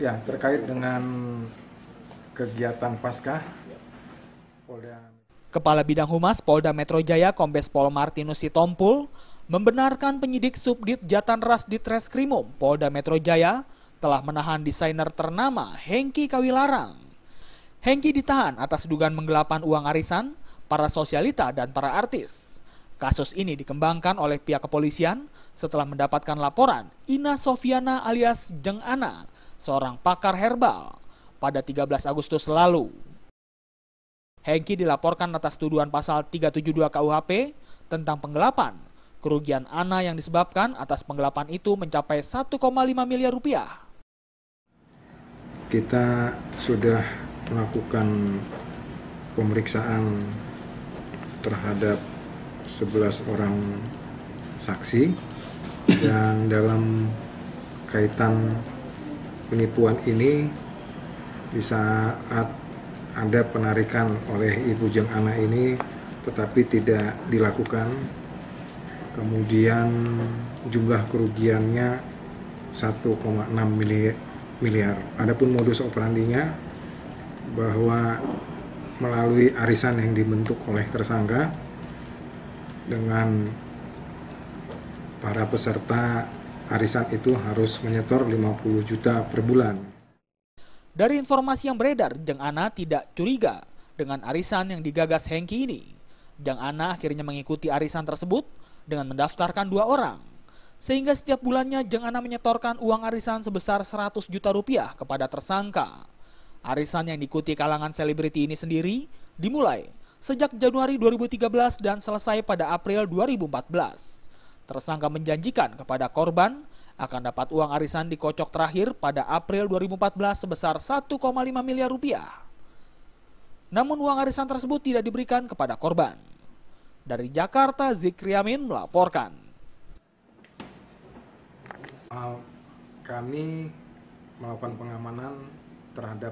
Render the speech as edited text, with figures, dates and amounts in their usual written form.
Ya, terkait dengan kegiatan Paskah Polda. Kepala Bidang Humas Polda Metro Jaya Kombes Pol Martinus Sitompul membenarkan penyidik Subdit Jatanras Ditreskrimum Polda Metro Jaya telah menahan desainer ternama Hengky Kawilarang. Hengky ditahan atas dugaan menggelapan uang arisan para sosialita dan para artis. Kasus ini dikembangkan oleh pihak kepolisian setelah mendapatkan laporan Ina Sofiana alias Jeng Ana, seorang pakar herbal, pada 13 Agustus lalu. Hengky dilaporkan atas tuduhan pasal 372 KUHP tentang penggelapan. Kerugian Ana yang disebabkan atas penggelapan itu mencapai 1,5 miliar rupiah. Kita sudah melakukan pemeriksaan terhadap 11 orang saksi, dan dalam kaitan penipuan ini di saat ada penarikan oleh Ibu Jeng Ana ini tetapi tidak dilakukan, kemudian jumlah kerugiannya 1,6 miliar. Adapun modus operandinya bahwa melalui arisan yang dibentuk oleh tersangka dengan para peserta arisan itu harus menyetor 50 juta per bulan. Dari informasi yang beredar, Jeng Ana tidak curiga dengan arisan yang digagas Hengky ini. Jeng Ana akhirnya mengikuti arisan tersebut dengan mendaftarkan 2 orang. Sehingga setiap bulannya Jeng Ana menyetorkan uang arisan sebesar 100 juta rupiah kepada tersangka. Arisan yang diikuti kalangan selebriti ini sendiri dimulai sejak Januari 2013 dan selesai pada April 2014. Tersangka menjanjikan kepada korban akan dapat uang arisan dikocok terakhir pada April 2014 sebesar 1,5 miliar rupiah. Namun uang arisan tersebut tidak diberikan kepada korban. Dari Jakarta, Zikri Amin melaporkan. Kami melakukan pengamanan terhadap